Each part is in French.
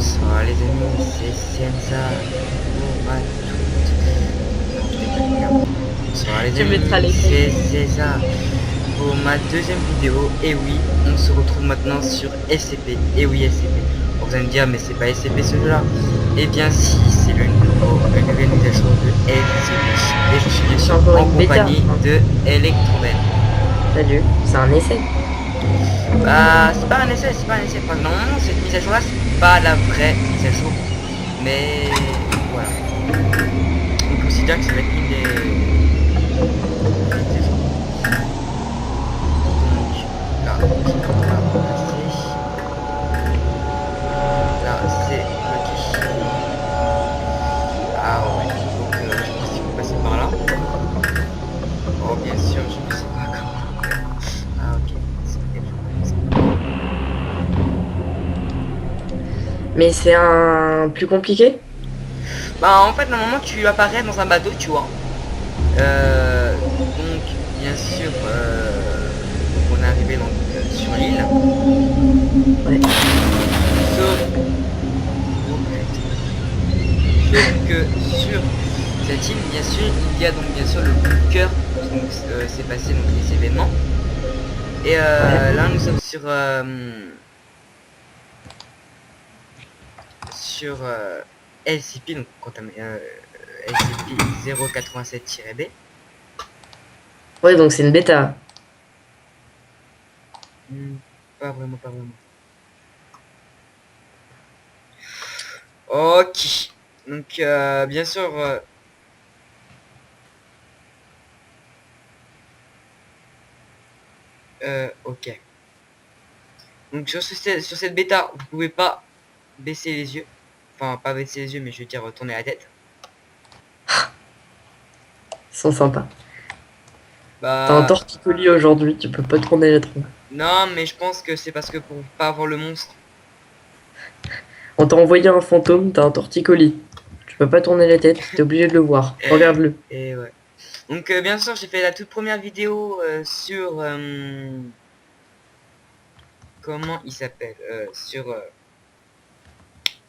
Bonsoir les amis, c'est Sienza pour à toutes. Non, je déconne, merde. Bonsoir les Tu mettras amis, les c'est clés. César pour ma deuxième vidéo. Et oui, on se retrouve maintenant sur SCP. Et oui, SCP. Vous allez me dire, mais c'est pas SCP ce jeu-là. Eh bien si, c'est la nouvelle mise à jour de SCP. Et je suis bien C'est sûr encore en une bêta. compagnie de Electroven. Salut, c'est un essai. Bah, c'est pas un essai, c'est pas un essai. Enfin, normalement, cette mise à jour là, c'est pas la vraie mise à jour. Mais voilà. On considère que ça va être une des mises à jour. Donc, là, je vais la remplacer. Là, c'est bloqué. Ah ouais. Donc, je pense qu'il faut passer par là. Oh, bien sûr, je ne sais pas comment. Ah, ok. C'est peut-être comme ça. Mais c'est un plus compliqué. Bah, en fait, normalement, tu apparais dans un bateau, tu vois. Donc, bien sûr, donc on est arrivé donc, sur l'île. Ouais. Sauf, oh, putain. Sauf que sur cette île, bien sûr, il y a donc bien sûr le bunker où donc, s'est passé donc les événements. Et Ouais. là, nous sommes sur LCP, donc quand LCP 087-B. Ouais, donc c'est une bêta. Pas vraiment, pas vraiment. Ok. Donc, bien sûr, ok. Donc, sur cette bêta, vous pouvez pas baisser les yeux. Enfin, pas baisser les yeux, mais je veux dire tourner la tête. Ils sont sympas. T'as un Bah, torticolis aujourd'hui, tu peux pas tourner la tronche. non, mais je pense que c'est parce que pour pas avoir le monstre. On t'a envoyé un fantôme, t'as un torticolis. Tu peux pas tourner la tête, t'es obligé de le voir. Regarde-le. Et ouais. Donc, bien sûr, j'ai fait la toute première vidéo sur... comment il s'appelle sur...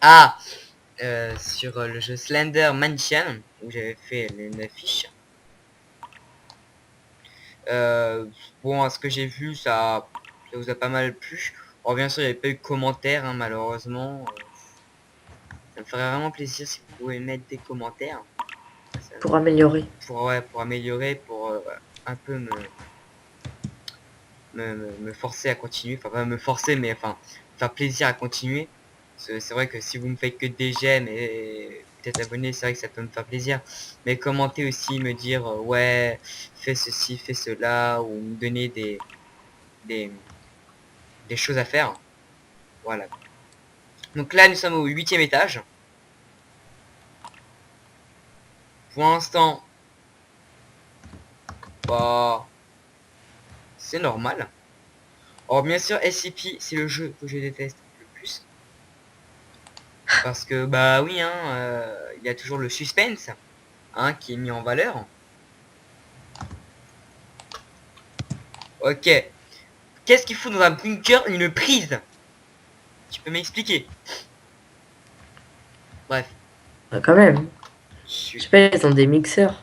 ah sur le jeu Slender Mansion, où j'avais fait une affiche. Euh, bon, à ce que j'ai vu, ça vous a pas mal plu. Alors bien sûr, il n'y avait pas eu de commentaires, hein, malheureusement. Ça me ferait vraiment plaisir si vous pouvez mettre des commentaires. Ça- Pour améliorer. ouais, pour améliorer, pour un peu me forcer à continuer. Enfin, pas me forcer, mais enfin, faire plaisir à continuer. C'est vrai que si vous me faites que des j'aime et peut-être abonner, c'est vrai que ça peut me faire plaisir. Mais commenter aussi, me dire, ouais, fais ceci, fais cela, ou me donner des, des choses à faire. Voilà. Donc là, nous sommes au 8e étage. Pour l'instant, bah, c'est normal. Or, bien sûr, SCP, c'est le jeu que je déteste le plus. Parce que, bah oui, hein, il y a toujours le suspense, hein, qui est mis en valeur. Ok. Qu'est-ce qu'il faut dans un bunker une prise? Tu peux m'expliquer? Bref. Ah, quand même. Je Je... sais pas, ils ont des mixeurs.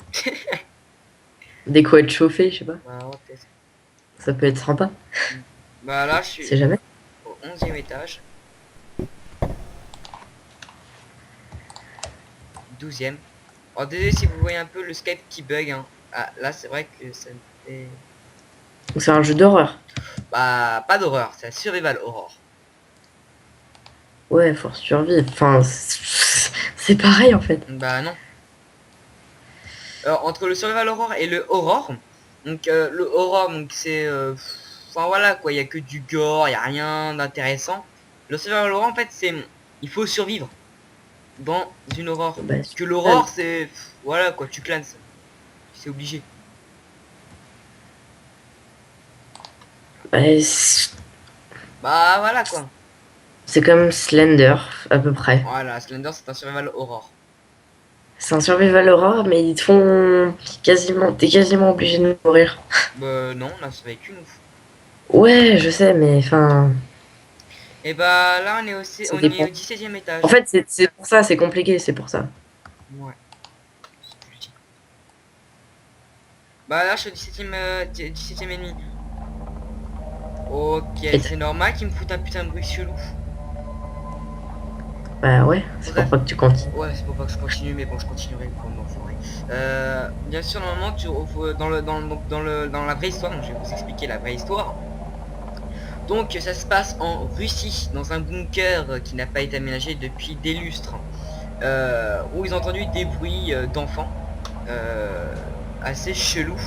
Des couettes chauffées, je sais pas. Bah, ouais, peut-être. Ça peut être sympa. Bah là, je suis C'est jamais. au 11e étage. 12e. Alors désolé si vous voyez un peu le Skype qui bug, hein. Ah, là, c'est vrai que ça me fait... Donc c'est un jeu d'horreur. Bah, pas d'horreur, c'est la survival horror. Ouais, faut survivre. Enfin, c'est pareil en fait. Bah non. Entre le survival horror et le horror, donc le horror, donc c'est... enfin voilà quoi, il y a que du gore, il y a rien d'intéressant. Le survival horror, en fait, c'est... Il faut survivre dans une horreur. Bah, Que l'aurore, survival. c'est... voilà quoi, tu clans. C'est obligé. Bah, Bah voilà quoi. c'est comme Slender, à peu près. Voilà, Slender, c'est un survival horror. C'est un survival horror, mais ils te font quasiment. T'es quasiment obligé de mourir. Bah non, on a survécu nous. Ouais, je sais, mais enfin. Et bah là Ça on est dépend. au 17e étage. En fait, c'est pour ça, c'est compliqué, c'est pour ça. Ouais. C'est ce que je dis. Bah là je suis au 17e, 17e ennemi. Ok, Et c'est normal qu'il me foute un putain de bruit chelou. bah ouais, c'est pour Bref. pas que tu continues. Ouais, c'est pour pas que je continue, mais bon, je continuerai comme l'enfoiré. Bien sûr, normalement, dans la vraie histoire, donc je vais vous expliquer la vraie histoire. Donc, ça se passe en Russie, dans un bunker qui n'a pas été aménagé depuis des lustres, où ils ont entendu des bruits d'enfants euh, assez chelous.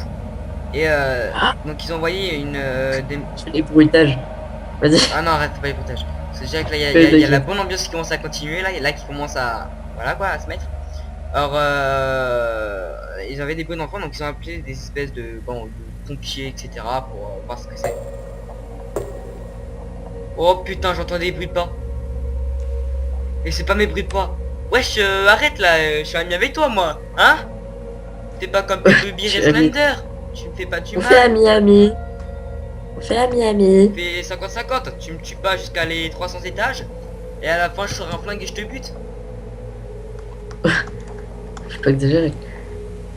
Et Ah, donc, ils ont envoyé les bruitages. Vas-y. Ah non, arrête, pas les bruitages. Parce que je dirais que là, il y a la T'inquiète. bonne ambiance qui commence à continuer, là qui commence à... Voilà quoi, à se mettre. Alors, ils avaient des bruits d'enfants, donc ils ont appelé des espèces de pompiers, etc. pour voir ce que c'est. Oh putain, j'entends des bruits de pas. Et c'est pas mes bruits de pas. Wesh, arrête là, je suis ami avec toi, moi. Hein? T'es pas comme Baby Je suis et ami. Slender. Tu me fais pas du On fait mal. ami-ami. On fait ami-ami. On fait 50-50. Tu me tues pas jusqu'à les 300 étages. Et à la fin, je sors un flingue et je te bute. Faut pas exagérer.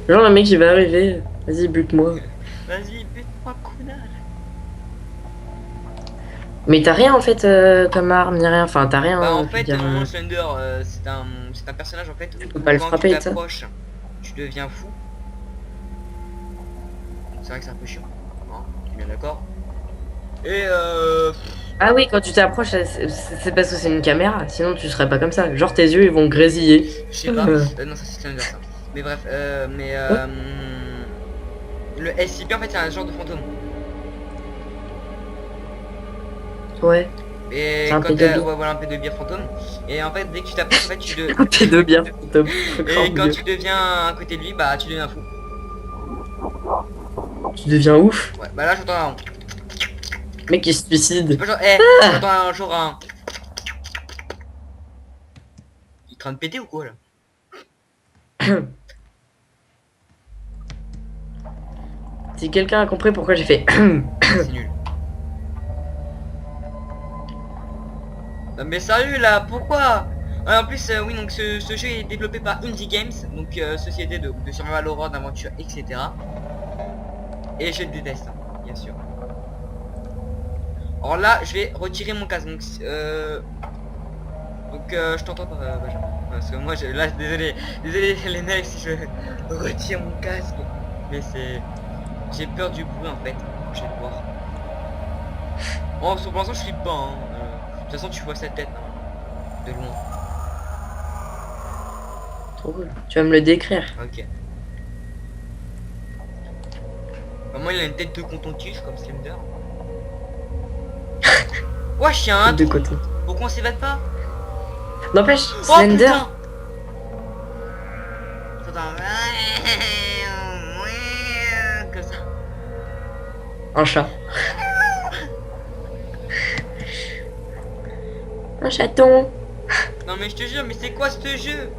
Genre, le mec, il va arriver. Vas-y, bute-moi. Vas-y, bute-moi, connard. Mais t'as rien, en fait, comme arme, ni rien. Enfin, t'as rien, Bah en je veux fait, dire. mon Slender, c'est un personnage en fait Tu peux où pas le quand tu frapper, de ça. t'approches, tu deviens fou. C'est vrai que c'est un peu chiant. Hein, tu es bien d'accord. Et Ah oui, quand tu t'approches, c'est parce que c'est une caméra. Sinon, tu serais pas comme ça. Genre, tes yeux, ils vont grésiller. je sais pas. Non, ça c'est Slender ça. Mais bref, le SCP en fait c'est un genre de fantôme. Ouais, c'est Et un quand t'es, pédobie. ouais voilà un peu de bière fantôme. Et en fait dès que tu t'approches en fait Un pédobie, fantôme. et Encore quand mieux. tu deviens à côté de lui, bah tu deviens fou. Tu deviens ouf. Ouais, bah là j'entends un... Mec, il se C'est suicide. pas genre, j'entends un genre un... Il est en train de péter ou quoi là? Si quelqu'un a compris pourquoi j'ai fait C'est nul. Non mais sérieux là, pourquoi? En plus, oui, donc ce jeu est développé par Indie Games, donc société de survival horror, d'aventure, etc. Et je le déteste, hein, bien sûr. Alors là, je vais retirer mon casque, donc je t'entends pas, Benjamin. Parce que moi, là, désolé les mecs si je retire mon casque, mais j'ai peur du bruit en fait. Je vais le voir. Oh, pour l'instant, je flippe pas, hein. De toute façon, tu vois sa tête, hein, de loin. Trop cool. Tu vas me le décrire. Ok. Vraiment, il a une tête de coton-tige comme Slender. Wesh, y'a un De trou. côté. Pourquoi on s'évade pas? N'empêche, Oh Slender, putain. Attends. Comme ça. un chat. Un chaton. Non mais je te jure, mais c'est quoi ce jeu?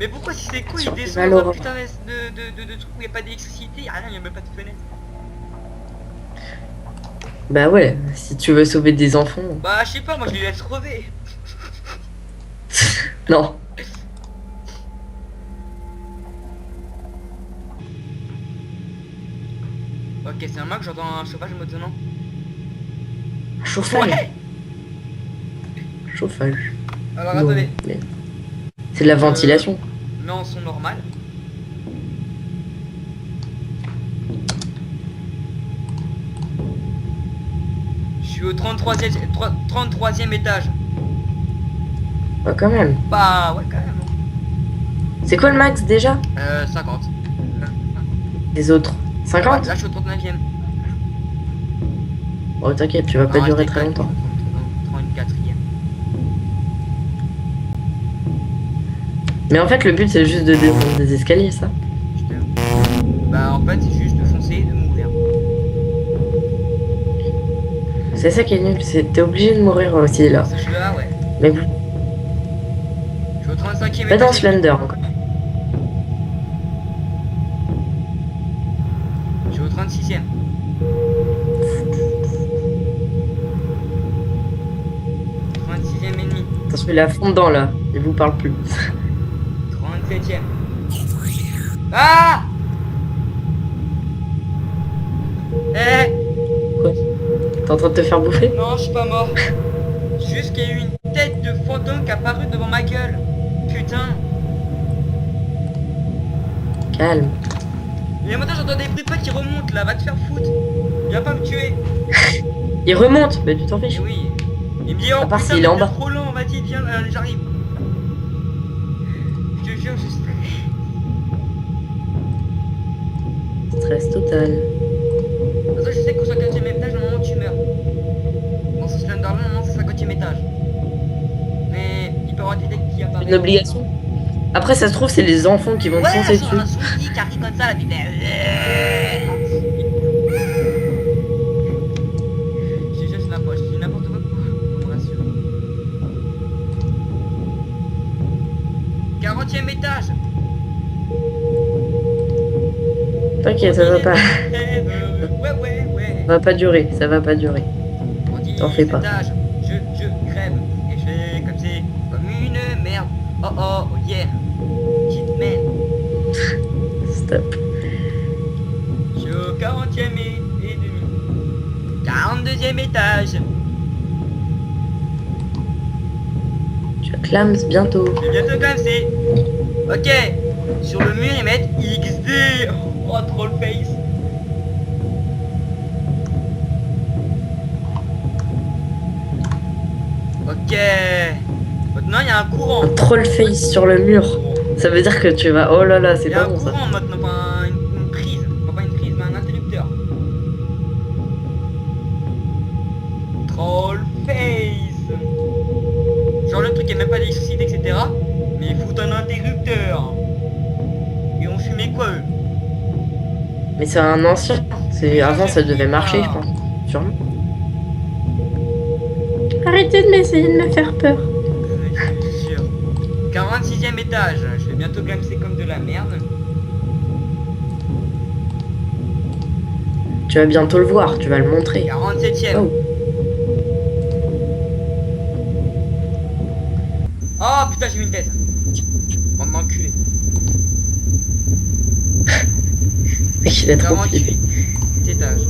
Mais pourquoi si c'est cool, il Sur descend dans un Valorant. putain de truc où il n'y a pas d'électricité, y'a rien, y'a même pas de fenêtre. Bah ouais, si tu veux sauver des enfants. Bah je sais pas, moi je les laisse crever. Non. Ok, c'est normal que j'entends un chauffage maintenant. Chauffage. Ouais. Chauffage. Alors Non, attendez, mais c'est de la ventilation. mets en son normal. Je suis au 33e étage. Ouais, quand même. Bah ouais quand même. C'est quoi le max déjà? 50. Les autres? Ouais, 50? là je suis au 39e. Oh t'inquiète, tu vas pas Non, durer j'étais très longtemps. 34e. Mais en fait le but c'est juste de descendre des escaliers ça. Bah en fait c'est juste de foncer et de mourir. C'est ça qui est nul, t'es obligé de mourir aussi là. Ce jeu-là, ouais. Mais vous, Je suis au 35e pas dans étage. Slender encore. Je suis au 36e. Il est à fond dedans là, il vous parle plus. 37e. Ah! Eh! Quoi? T'es en train de te faire bouffer? Non, je suis pas mort. Juste qu'il y a eu une tête de fantôme qui a apparu devant ma gueule. Putain. Calme. Et maintenant j'entends des bruits de pas qui remontent là, va te faire foutre. Viens pas me tuer. Il remonte, mais tu t'en fiches. Et oui. Il me dit oh À part putain, s'il est en t'es bas. trop lent, vas-y viens, j'arrive. Je te jure, je Stress total. Parce que je sais qu'au 50e étage, normalement tu meurs. Dans ce Slenderland, normalement c'est 50e étage. Mais il peut y avoir des decks qui apparaissent. Une obligation. Après, ça se trouve, c'est les enfants qui vont te foncer dessus. un souci qui arrive comme ça, là, puis je juste la poche, je dis n'importe quoi pour me rassurer. 40e étage. T'inquiète, ça va pas. Ouais. Ça va pas durer, ça va pas durer. T'en fais pas. Étage, je crève et je fais comme c'est, comme une merde. Oh oh, oh yeah. Petite merde. Stop. Je suis au 40e et demi. 42e étage. Tu acclames bientôt. C'est bientôt comme c'est. Ok. Sur le mur ils mettent XD. Oh troll face. Ok. Maintenant il y a un courant. Un troll face sur le mur. Ça veut dire que tu vas... Oh là là, c'est Il y a pas un bon ça. courant maintenant, pas une prise. Pas une prise, mais un interrupteur. Troll face. Genre le truc est même pas d'électricité, etc. Mais ils foutent un interrupteur. Et on fumait quoi eux? Mais c'est un ancien. Avant, ça devait marcher, je pense. Sûrement. Arrêtez de m'essayer de me faire peur. Je suis sûr. 46e étage. Je vais bientôt glamser comme de la merde. Tu vas bientôt le voir, tu vas le montrer. 47e. Oh. Oh putain, j'ai mis une tête. Bande d'enculé. Mec, il est trop flippé. 48 étage.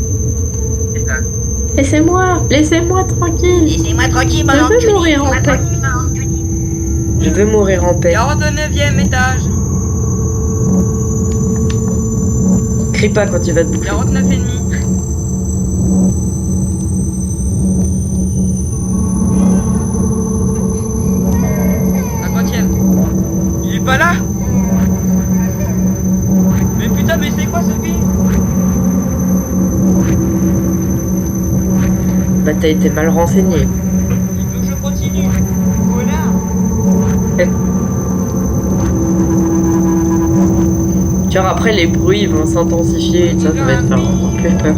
Laissez-moi tranquille. Laissez-moi tranquille, Je veux mourir en paix. Je veux mourir en paix. 49e étage. Crie pas quand tu vas te bouffer. 49 et demi. Il est pas là. Mais putain, mais c'est quoi ce film? Bah t'as été mal renseigné. Il faut que je continue. Connard. Genre après les bruits vont s'intensifier et ça va te faire encore plus peur.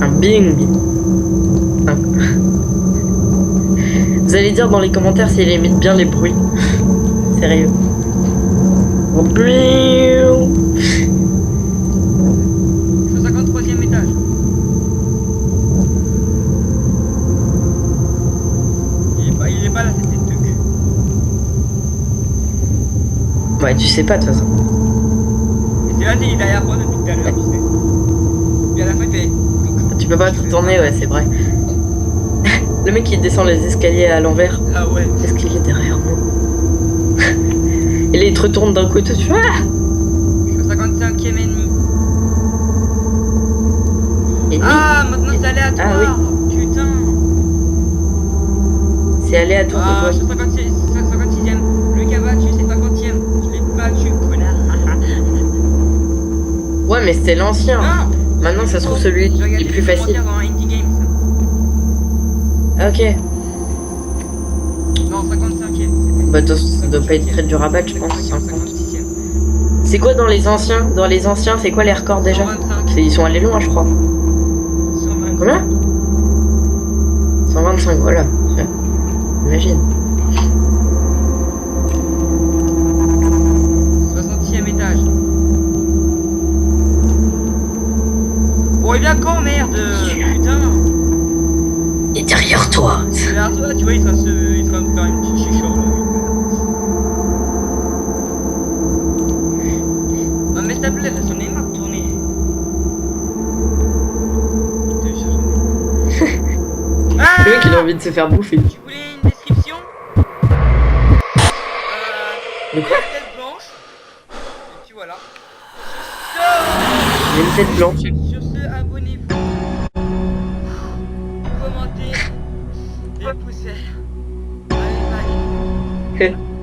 Un bing. Vous allez dire dans les commentaires s'il imite bien les bruits. Sérieux. Au 53e étage. Il est pas là, cette tête de cul. Ouais, tu sais pas de toute façon. Et c'est là, il est derrière moi depuis tout à l'heure, tu sais. Puis à la fin, il fait... Tu peux pas te tourner, ouais, c'est vrai. Le mec qui descend les escaliers à l'envers. Ah ouais. Est-ce qu'il est derrière nous? Et là il te retourne d'un côté, tu vois. Je suis au 55e ennemi. Ah, maintenant c'est aléatoire. Ah oui. Putain. C'est aléatoire Ah, de je suis toi. au 56e. Le gars battu, c'est 50e. Je l'ai battu, connard. Ouais, mais c'était l'ancien. Non. Maintenant ça se trouve celui qui est plus facile. Dans Indie Games. Ah, ok. Non, 55e. Bah ça doit pas être très dur à battre, je pense. 56e. C'est quoi dans les anciens? Dans les anciens, c'est quoi les records déjà? 125. Ils sont allés loin, je crois. 120. Combien? 125, voilà. Imagine. 60e étage. Bon, et bien quand, merde? Putain. Il est derrière toi. Mais Arthur, tu vois, il est en train de faire une petite chicha là. Non mais s'il te plaît, là, j'en ai marre de tourner. Le mec, il a envie de se faire bouffer. Tu voulais une description De quoi? tête blanche. Et puis voilà. Il a une tête blanche. Sur ce, abonnez-vous. Commentez. Et poussez. Allez, bye.